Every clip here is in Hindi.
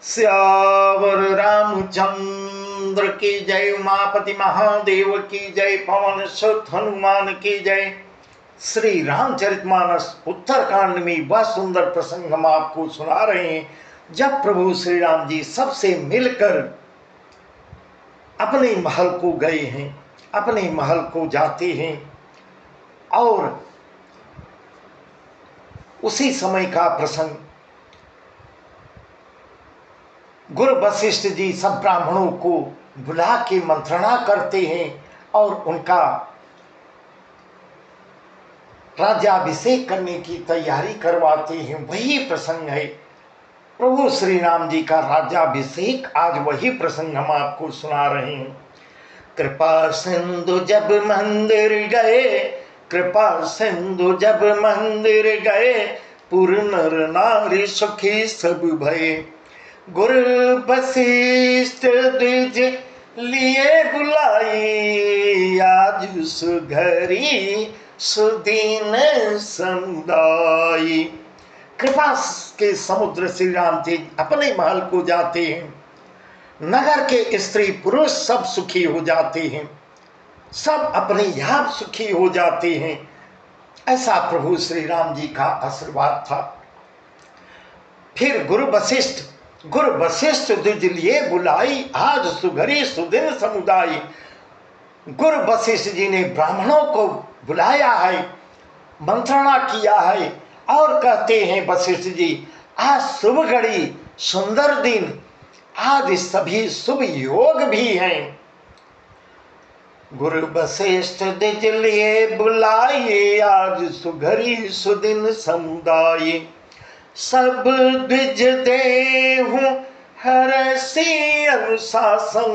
सियावर रामचंद्र की जय। उमापति महादेव की जय। पवन सुत हनुमान की जय। श्री रामचरितमानस उत्तरकांड में वह सुंदर प्रसंग हम आपको सुना रहे हैं जब प्रभु श्री राम जी सबसे मिलकर अपने महल को गए हैं, अपने महल को जाते हैं और उसी समय का प्रसंग गुरु वशिष्ठ जी सब ब्राह्मणों को बुला के मंत्रणा करते हैं और उनका राज्याभिषेक करने की तैयारी करवाते हैं। वही प्रसंग है प्रभु श्री राम जी का राज्याभिषेक। आज वही प्रसंग हम आपको सुना रहे हैं। कृपा सिंधु जब मंदिर गए, कृपा सिंधु जब मंदिर गए, पुर नर नारी सुखी सब भये। गुरु वशिष्ठ द्विज लिए बुलाई, आज सुघरी सुदीन समुदाय। कृपा के समुद्र श्री राम जी अपने महल को जाते हैं। नगर के स्त्री पुरुष सब सुखी हो जाते हैं, सब अपने आप सुखी हो जाते हैं। ऐसा प्रभु श्री राम जी का आशीर्वाद था। फिर गुरु वशिष्ठ द्विज लिए बुलाई, आज सुघरी सुदिन समुदाय। गुरु वशिष्ठ जी ने ब्राह्मणों को बुलाया है, मंत्रणा किया है और कहते हैं वशिष्ठ जी आज शुभ घड़ी सुंदर दिन, आज सभी शुभ योग भी हैं। गुरु वशिष्ठ द्विज लिए बुलाए, आज सुघरी सुदिन समुदाय। सब द्विज देहु हरषि अनुशासन,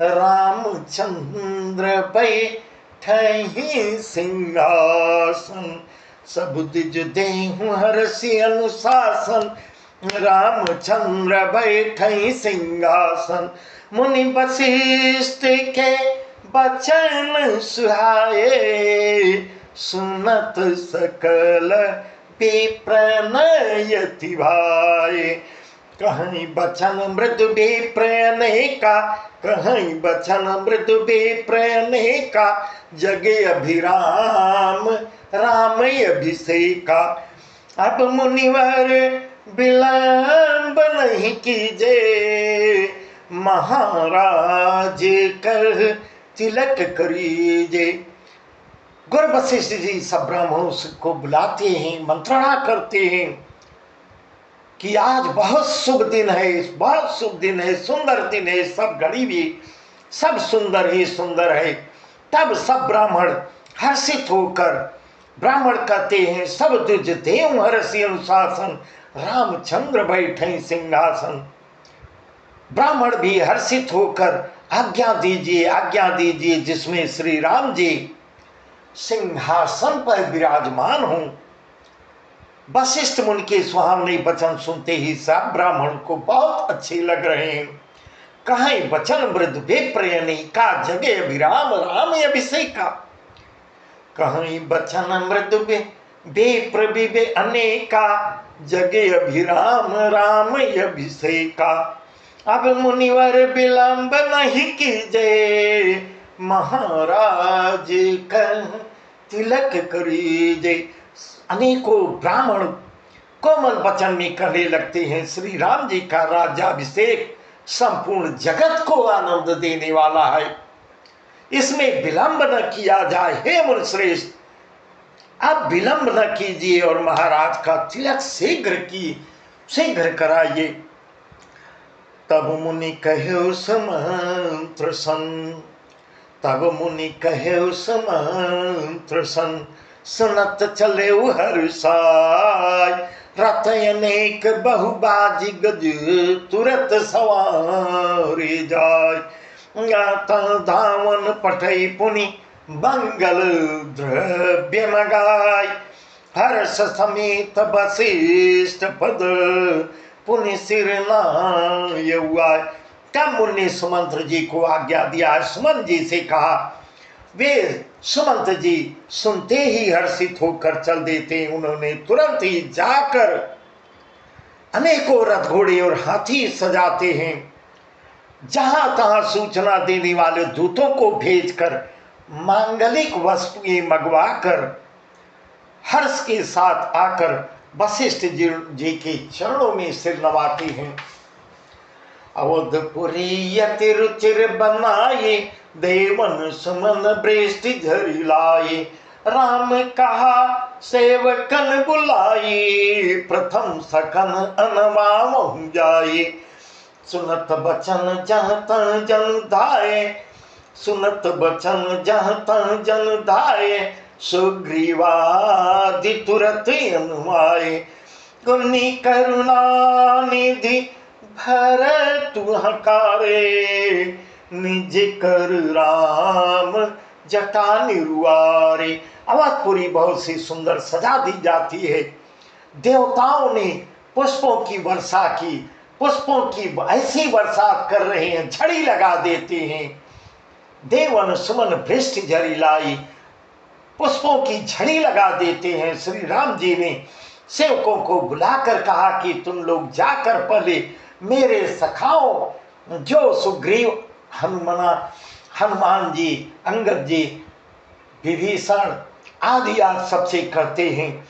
रामचंद्र बैठहि सिंहासन। सब द्विज देहु हरषि अनुशासन, रामचंद्र बैठहि सिंहासन। मुनि वशिष्ठ के बचन सुहाए, सुनत सकल विप्रनयति भाए। कहीं बचन मृदु विप्रयने का, कहीं बचन मृदु विप्रयने का, जगे अभिराम राम अभिषेका। अब मुनिवर विलंब नहीं कीजे, महाराज कर तिलक करीजे। गुरु वशिष्ठ जी सब ब्राह्मणों को बुलाते हैं, मंत्रणा करते हैं कि आज बहुत शुभ दिन है, बहुत शुभ दिन है, सुंदर दिन है, सब घड़ी भी सब सुंदर ही सुंदर है। तब सब ब्राह्मण हर्षित होकर ब्राह्मण कहते हैं, सब द्विज देव हर्षि अनुशासन, रामचंद्र बैठे सिंहासन। ब्राह्मण भी हर्षित होकर आज्ञा दीजिए, आज्ञा दीजिए, जिसमें श्री राम जी सिंहासन पर विराजमान हूं। वशिष्ठ मुनि के सुहावने वचन सुनते ही सब ब्राह्मण को बहुत अच्छे लग रहे हैं। कहीं वचन मृदु विप्रयने का, जगे अभिराम राम अभिषेका। कहीं वचन मृदु विप्र विवे अनेका, जगे अभिराम राम अभिषेका। अब मुनिवर विलंब नहीं कीजे, महाराज कर तिलक करीजे। अनेकों ब्राह्मण कोमल वचन में कहने लगते हैं, श्री राम जी का राज्याभिषेक संपूर्ण जगत को आनंद देने वाला है, इसमें विलंब न किया जाए। हे मुनिश्रेष्ठ, आप विलंब न कीजिए और महाराज का तिलक शीघ्र कराइए। तब मुनि कहे समंत्र सन, तब मुनि कहे समंत्र सन, सुनत चले हर्षाय। रथ अनेक बहुबाजी गज, तुरत सवारी जाय। गाता धावन पठई पुनि, मंगल द्रव्य मगाय। हर्ष समेत वशिष्ठ पद, पुनि सिर नाय। तब मुनि सुमंत्र जी को आज्ञा दिया, सुमन जी से कहा। वे सुमंत जी सुनते ही हर्षित होकर चल देते। उन्होंने तुरंत ही जाकर अनेकों रथ घोड़े और हाथी सजाते हैं। जहां तहां सूचना देने वाले दूतों को भेजकर मांगलिक वस्तुएं मंगवाकर हर्ष के साथ आकर वशिष्ठ जी के चरणों में सिर नवाते हैं। अवधपुरी यति रुचिर बनाए, देवन सुमन वृष्टि झरी लाए। राम कहा सेवकन बुलाए, प्रथम सकन अनवाम जाए। सुनत बचन जह तन जन धाये, सुनत बचन जह तन जन धाये। सुग्रीवादि तुरत अनुमाए, गुनी करुणा निधि भरत हकारे। निज कर राम जटा निरुआरे। अवधपुरी बहुत सी सुंदर सजा दी जाती है। देवताओं ने पुष्पों की वर्षा की, पुष्पों की ऐसी बरसात कर रहे हैं, झड़ी लगा देते हैं। देवन सुमन वृष्टि झरी लाई, पुष्पों की झड़ी लगा देते हैं। श्री राम जी ने सेवकों को बुलाकर कहा कि तुम लोग जाकर पहले मेरे सखाओं जो सुग्रीव हनुमान जी, अंगद जी, विभीषण आदि आज सबसे करते हैं,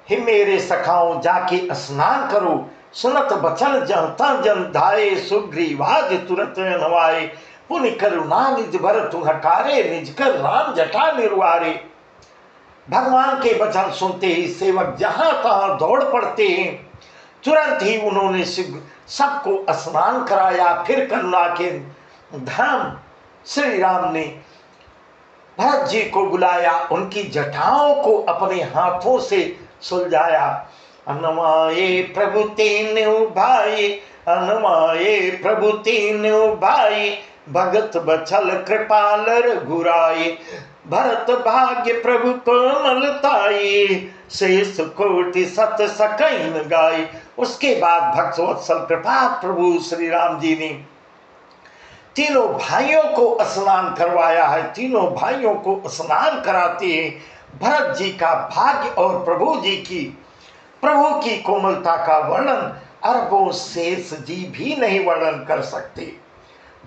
हे मेरे सखाओं जाके स्नान करो। सुनत बचन जन जन धाये, सुग्रीवादि तुरत नवाए। पुनि करुणा निज भरत हकारे, निज कर राम जटा निर्वारे। भगवान के वचन सुनते ही सेवक जहां तहां दौड़ पड़ते हैं। तुरंत ही उन्होंने सबको स्नान कराया। फिर करुणा के धाम श्री राम ने भरत जी को बुलाया, उनकी जटाओं को अपने हाथों से सुलझाया। अनमाए प्रभु तीन भाई, अनमाए प्रभु तीन भाई। भगत बछल कृपाल रघुराई, भरत भाग्य प्रभु कोमलताई। शेष कोटि सत सकैन गाई। उसके बाद भक्त वत्सल कृपा प्रभु श्री राम जी ने तीनों भाइयों को स्नान करवाया है। तीनों भाइयों को स्नान कराते हैं। भरत जी का भाग्य और प्रभु की कोमलता का वर्णन अरबों शेष जी भी नहीं वर्णन कर सकते।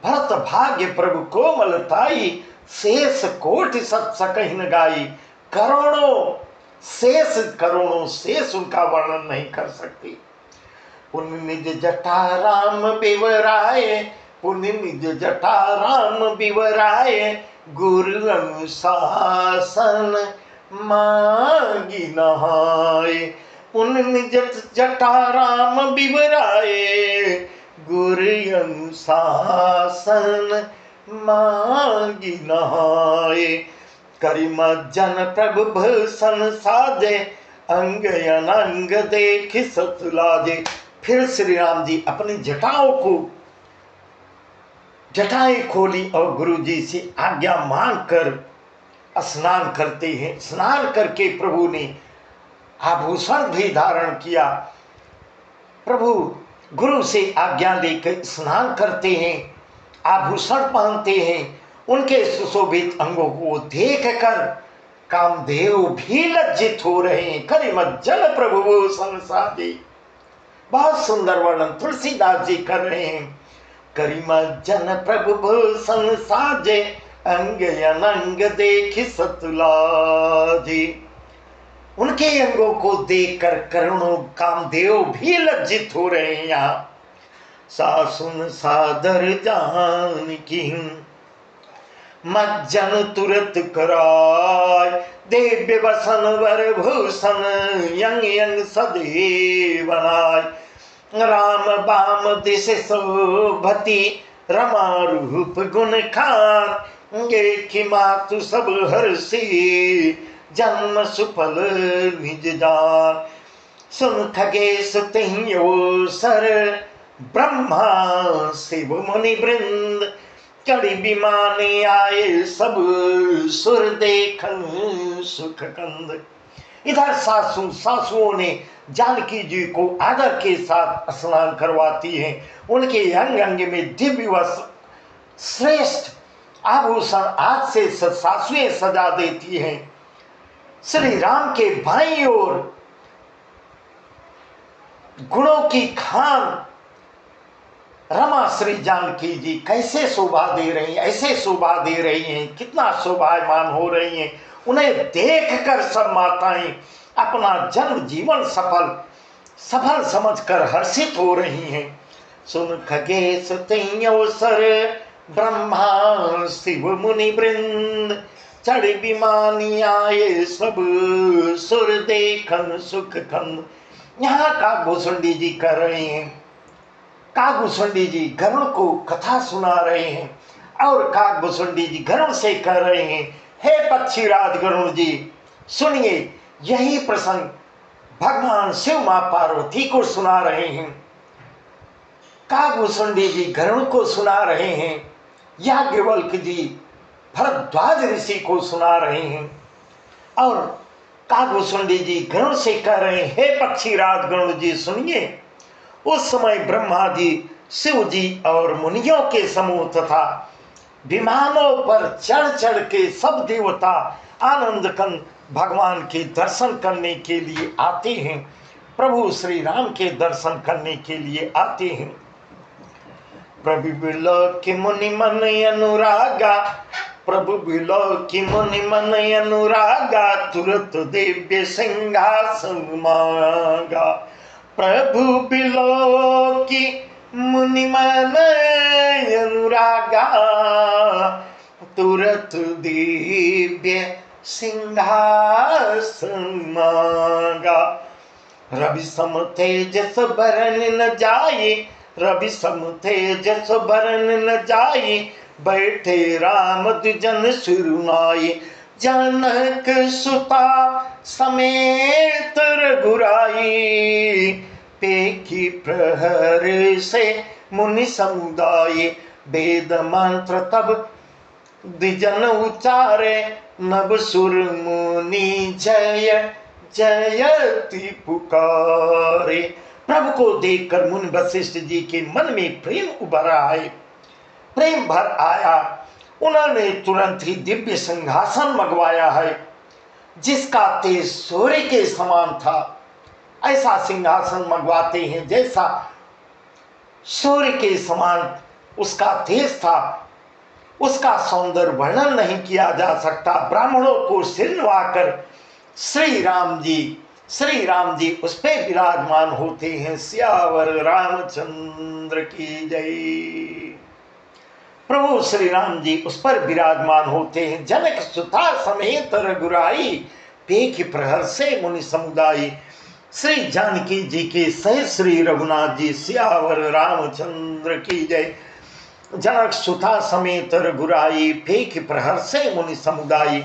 भरत भाग्य प्रभु कोमलताई, शेष कोटि सत सकहिन गाई। करोड़ों शेष उनका वर्णन नहीं कर सकते। पुण्य निज जटा राम बिवराए, पुण्य निज जटा राम बिवराए। गुरु अनुशासन मांगी नहाए, पुण्य निज जटा राम बिवराए। गुरु अनुशासन मांगी नहाए। करिम जन प्रभु भूषण साजे, अंग अनंग देख सतुलाजे। फिर श्री राम जी अपनी जटाएं खोली और गुरु जी से आज्ञा मांगकर स्नान करते हैं। स्नान करके प्रभु ने आभूषण भी धारण किया। प्रभु गुरु से आज्ञा लेकर स्नान करते हैं, आभूषण पहनते हैं। उनके सुशोभित अंगों को देखकर कामदेव भी लज्जित हो रहे हैं। करिमज्जन प्रभु भूषण साजे। बहुत सुंदर वर्णन तुलसीदास जी कर रहे हैं। करिमज्जन प्रभु भूषण साजे, अंग अनंग देख सतुलाजे। उनके अंगों को देखकर करोड़ों कामदेव भी लज्जित हो रहे हैं। यहाँ सासुन सादर जान की, मज्जन तुरत कराय। दिव्य वसन वर भूषण, यंग यंग सदे बनाय। राम बाम दिश शोभती, रमा रूप गुण खान। देखी मातु सब हर्षी, जन्म सुफल निज जान। सुन खगेश तिहियो सर, ब्रह्मा शिव मुनि वृंद। कड़ी विमाने आए सब, सुर देखन सुख कंद। इधर सासुओं ने जानकी जी को आदर के साथ स्नान करवाती हैं। उनके अंग अंग में दिव्य वस्त्र श्रेष्ठ आभूषण आज से सासुएं सजा देती हैं। श्री राम के बाईं ओर गुणों की खान रमा श्री जानकी जी कैसे शोभा दे रही हैं, ऐसे शोभा दे रही हैं, कितना शोभायमान हो रही हैं। उन्हें देखकर सब माताएं अपना जन्म जीवन सफल समझकर हर्षित हो रही हैं। सुन खगेश अवसर ब्रह्मा शिव मुनि वृंद, चढ़ विमानी आए सब सुर देखन सुख खंद। यहाँ काकभूषुंडी जी कर रहे हैं, काकभूषुंडी जी गरुड़ को कथा सुना रहे हैं और काकभूषुंडी जी गरुड़ से कर रहे हैं, हे पक्षीराज गरुड़ जी सुनिए। यही प्रसंग भगवान शिव मां पार्वती को सुना रहे हैं, काकभूषुंडी जी गरुड़ को सुना रहे हैं, याज्ञवल्क्य जी भरद्वाज ऋषि को सुना रहे हैं और काकभूषुंडी जी गरुड़ से कह रहे हैं, हे पक्षीराज गरुड़ जी सुनिए। उस समय ब्रह्मा जी, शिव जी और मुनियों के समूह तथा विमानों पर चढ़ चढ़ के सब देवता आनंद कंद भगवान के दर्शन करने के लिए आते हैं, प्रभु श्री राम के दर्शन करने के लिए आते हैं। प्रभु बिलो कि मुनि मन अनुरागा, प्रभु बिलो कि मुनि मन अनुरागा, तुरत दिव्य सिंहासन मांगा। प्रभु बिलो कि मुनि मन अनुरागा, तुरत दिव्य सिंहासन मांगा। रवि सम तेजस बरन न जाए, रवि सम तेजस बरन न जाए, बैठे राम द्विजन सिरुनाए। जनक सुता समेत रघुराई, पेखी प्रहर से मुनि समुदाय। वेद मंत्र तब द्विजन उचारे, नभ सुर मुनि जय जयति पुकारे। प्रभु को देखकर मुनि वशिष्ठ जी के मन में प्रेम उभरा है, प्रेम भर आया। उन्होंने तुरंत ही दिव्य सिंहासन मंगवाया है, जिसका तेज सूर्य के समान था। ऐसा सिंहासन मंगवाते हैं जैसा सूर्य के समान उसका तेज था, उसका सौंदर्य वर्णन नहीं किया जा सकता। ब्राह्मणों को सिर नवाकर श्री राम जी उस पे विराजमान होते हैं। सियावर रामचंद्र की जय। प्रभु श्री राम जी उस पर विराजमान होते हैं। जनक सुता समेत रघुराई, पेख प्रहर से मुनि समुदाय। श्री जानकी जी के सहित श्री रघुनाथ जी, सियावर रामचंद्र की जय। जनक सुता समेत रघुराई, पेख प्रहर से मुनि समुदाय।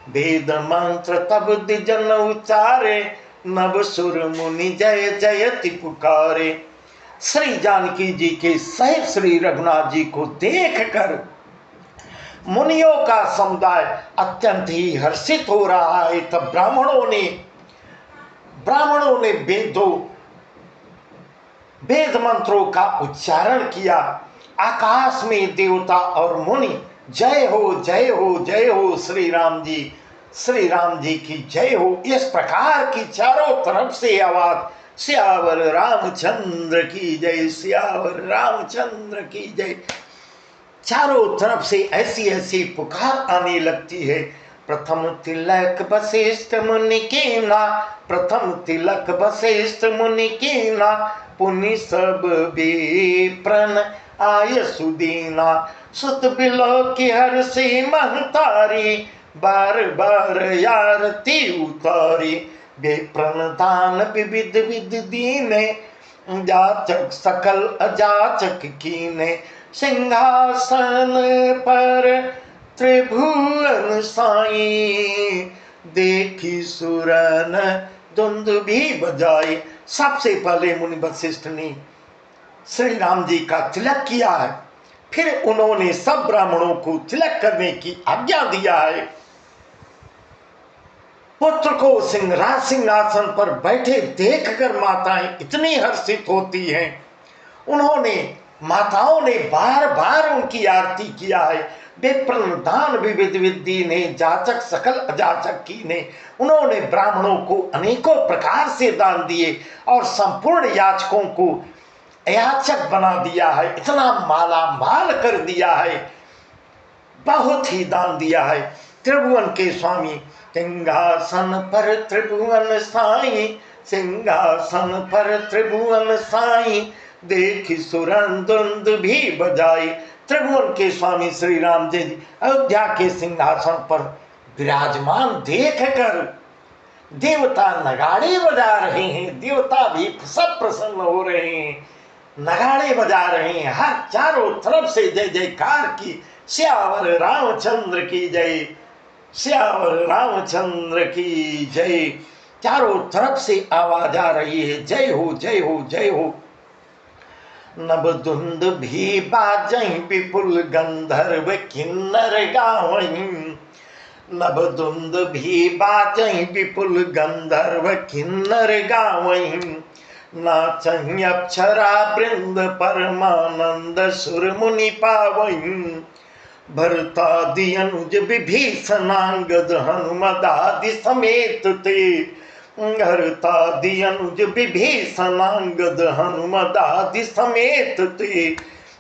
वेद मंत्र तब द्विजन उचारे, नभ सुर मुनि जय जयति पुकारे। श्री जानकी जी के सहित श्री रघुनाथ जी को देखकर मुनियों का समुदाय अत्यंत ही हर्षित हो रहा है। तब ब्राह्मणों ने वेद मंत्रों का उच्चारण किया। आकाश में देवता और मुनि जय हो जय हो जय हो, श्री राम जी की जय हो, इस प्रकार की चारों तरफ से आवाज, सियावर रामचंद्र की जय, सियावर रामचंद्र की जय। चारों तरफ से ऐसी ऐसी पुकार आने लगती है। प्रथम तिलक वशिष्ठ मुनि कीना, प्रथम तिलक वशिष्ठ मुनि कीना, पुनि सब विप्रन आय सुदीना। सुत बिलो की हर सी महतारी, बार बार आरती उतारी। विप्रन विविध विध दीने, जाचक सकल अजाचक कीने। सिंहासन पर त्रिभुवन साई, देखी सुरन धुंध भी बजाई। सबसे पहले मुनि वशिष्ठ ने श्री राम जी का तिलक किया है, फिर उन्होंने सब ब्राह्मणों को तिलक करने की आज्ञा दिया है। पुत्र को सिंहासन पर बैठे देखकर माताएं इतनी हर्षित होती हैं। माताओं ने बार बार उनकी आरती किया है। विप्रन दान विविध विद्धि ने, जाचक सकल अजाचक की ने। उन्होंने ब्राह्मणों को अनेकों प्रकार से दान दिए और संपूर्ण याचकों को याचक बना दिया है, इतना माला माल कर दिया है, बहुत ही दान दिया है। त्रिभुवन के स्वामी सिंहासन पर त्रिभुवन साई, सिंहासन पर त्रिभुवन साई, देखी सुरंदुंद भी बजाई। त्रिभुवन के स्वामी श्री राम जी अयोध्या के सिंहासन पर विराजमान देख कर देवता नगाड़े बजा रहे हैं, देवता भी सब प्रसन्न हो रहे हैं, नगाड़े बजा रहे हैं। हर चारों तरफ से जय जयकार की, श्यावर रामचंद्र की जय, श्यावर रामचंद्र की जय। चारों तरफ से आवाज आ रही है, जय हो जय हो जय हो। नवदुंद भी बाजहीं विपुल गंधर्व किन्नर गावहीं, नवदुंद भी बाजहीं विपुल गंधर्व किन्नर गावहीं, नाचहीं अप्सरा वृंद परमानंद सुर मुनि पावहीं, भरतादि अनुज विभीषणांगद हनुमदादि समेत ते, भरतादि अनुज विभीषणांगद हनुमदादि समेत ते,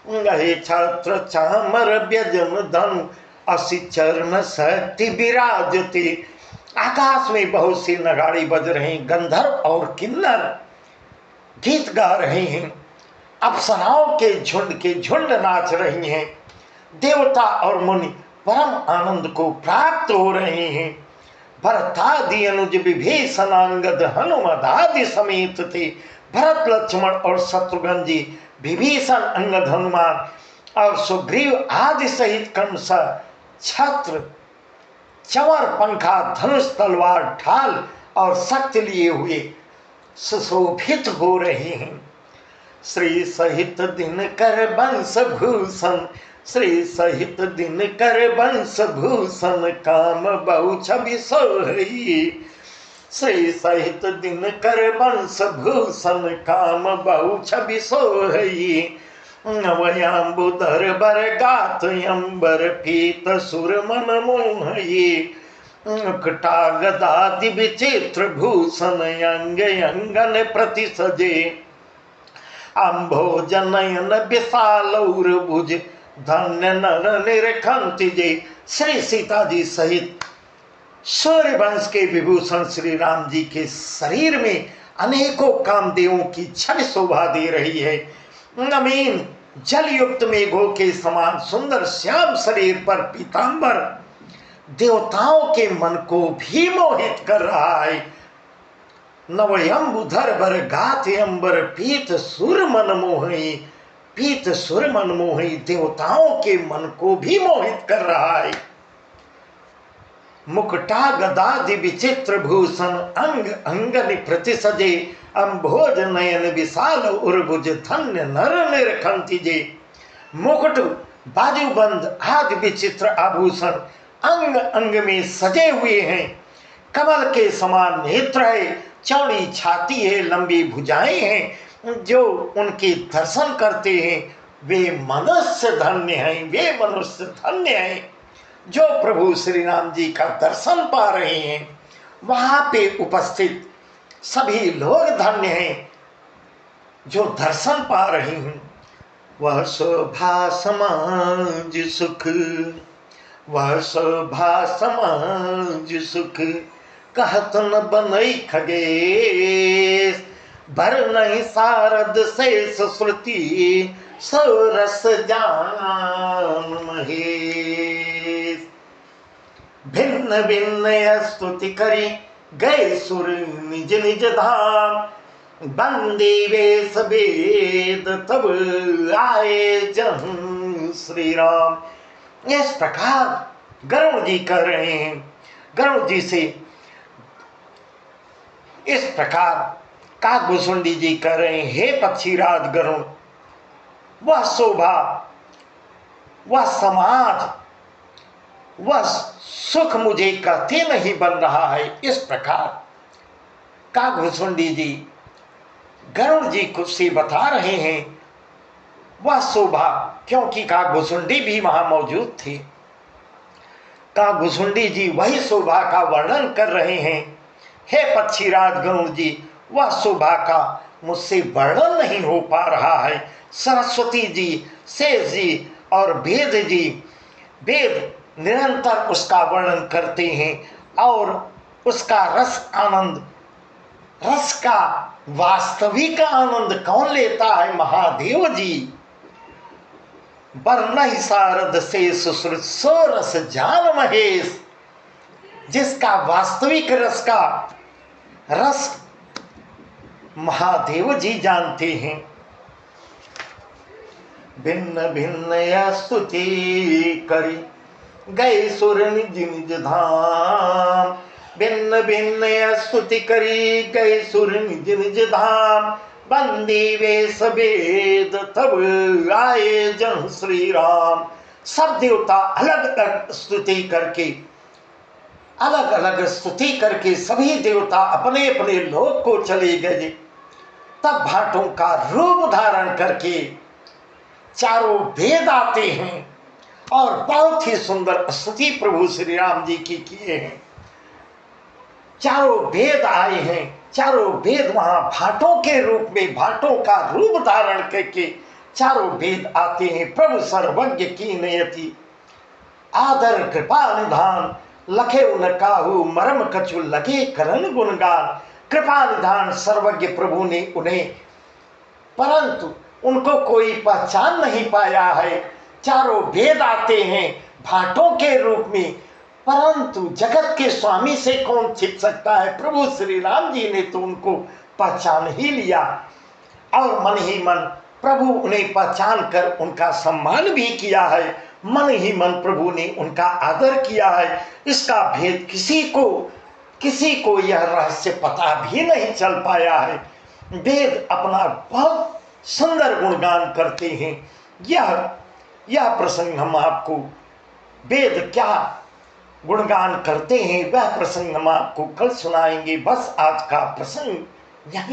गहे छत्र चामर व्यजन धनु असि चरण शक्ति विराजते। आकाश में बहुत से नगाड़े बज रहे हैं, गंधर्व और किन्नर गीत गा रहे हैं, अप्सराओं के झुंड नाच रही हैं, देवता और मुनि परम आनंद को प्राप्त हो रहे हैं। भरतादि अनुज विभीषणांगद हनुमदादि समेत थे। भरत लक्ष्मण और शत्रुघ्न जी, विभीषण, अंगद, हनुमान और सुग्रीव आदि सहित कंस छत्र चंवर पंखा धनुष तलवार ढाल और शक्ति लिए हुए सुशोभित हो रहे हैं। श्री सहित दिनकर वंश भूषण, श्री सहित दिनकर वंश भूषण, काम बहु छवि सोहई, श्री सहित दिनकर वंश भूषण, काम बहु छवि सोहई, नवयांबुधर बर गात अंबर पीत सुर मन मोहई, मुकुटा गदादि विचित्र भूषण, अंग अंगन प्रति सजे, अम्भोजनयन विशाल भुज, धन्य नर निरखंति जे। श्री सीता जी सहित सूर्य वंश के विभूषण श्री राम जी के शरीर में अनेकों कामदेवों की छवि शोभा दे रही है। नवीन जल युक्त मेघों के समान सुंदर श्याम शरीर पर पीतांबर देवताओं के मन को भी मोहित कर रहा है। नवयंबुधर बर गात अंबर पीत सुर मन मोहि, पीत सुर मन मोहि, देवताओं के मन को भी मोहित कर रहा है। मुकुटा गदादि विचित्र भूषण, अंग अंगनि प्रति सजे, अम्भोज नयन विशाल उर्भुज, धन्य नर निरखंति जे। मुकुट, बाजूबंद आदि विचित्र आभूषण अंग अंग में सजे हुए हैं, कमल के समान नेत्र है, चौड़ी छाती है, लंबी भुजाएं हैं। जो उनके दर्शन करते हैं वे मनुष्य धन्य हैं, वे मनुष्य धन्य हैं। जो प्रभु श्री राम जी का दर्शन पा रहे हैं, वहां पे उपस्थित सभी लोग धन्य हैं जो दर्शन पा रहे हैं। वह शोभा समाज सुख, वह शोभा समाज सुख, कहत न बनई खगेश, बर नहीं सारद शेष श्रुति, सरस जान महेश। भिन्न भिन्न स्तुति करी गए सुर निज निज धाम, बंदी वेश वेद तब आए जन श्री राम। इस प्रकार गरुड़ जी कर रहे हैं। गरुड़ जी से इस प्रकार काकभुसुंडी जी कर रहे हैं, हे पक्षीराज गरुड़, वह शोभा, वह समाज, वह सुख मुझे कहते नहीं बन रहा है। इस प्रकार काकभुसुंडी जी गरुड़ जी को से बता रहे हैं वह शोभा, क्योंकि काकभुसुंडी भी वहां मौजूद थे। का घुसुंडी जी वही शोभा का वर्णन कर रहे हैं। हे पक्षीराज गरुण जी, वह शोभा का मुझसे वर्णन नहीं हो पा रहा है। सरस्वती जी, शेष जी और वेद जी, वेद निरंतर उसका वर्णन करते हैं और उसका रस आनंद, रस का वास्तविक आनंद कौन लेता है? महादेव जी। वर्ण शारद शेष सुश्रुत सो रस जान महेश, जिसका वास्तविक रस का रस महादेव जी जानते हैं। भिन्न भिन्न स्तुति करी गए सुर निज निज धाम, भिन्न भिन्न स्तुति करी गए सुर निज निज धाम, बंदी वेश वेद तब आए जन श्री राम। सब देवता अलग अलग स्तुति करके, अलग अलग स्तुति करके सभी देवता अपने अपने लोक को चले गए। तब भाटों का रूप धारण करके चारों वेद आते हैं और बहुत ही सुंदर स्तुति प्रभु श्री राम जी की किए हैं। चारों वेद आए हैं, चारों वेद वहां भाटों के रूप में, भाटों का रूप धारण करके चारों वेद आते हैं। प्रभु सर्वज्ञ की नियति आदर कृपा निधान, लखे उन काहू मरम कछु लगे करन गुणगान। कृपा निधान सर्वज्ञ प्रभु ने उन्हें, परंतु उनको कोई पहचान नहीं पाया है। चारों वेद आते हैं भाटों के रूप में, परंतु जगत के स्वामी से कौन छिप सकता है? प्रभु श्री राम जी ने तो उनको पहचान ही लिया और मन ही मन प्रभु उन्हें पहचान कर उनका सम्मान भी किया है। मन ही मन प्रभु ने उनका आदर किया है। इसका भेद किसी को यह रहस्य पता भी नहीं चल पाया है। वेद अपना बहुत सुंदर गुणगान करते हैं। यह प्रसंग हम आपको, वेद क्या गुणगान करते हैं वह प्रसंग हम आपको कल सुनाएंगे। बस आज का प्रसंग यहीं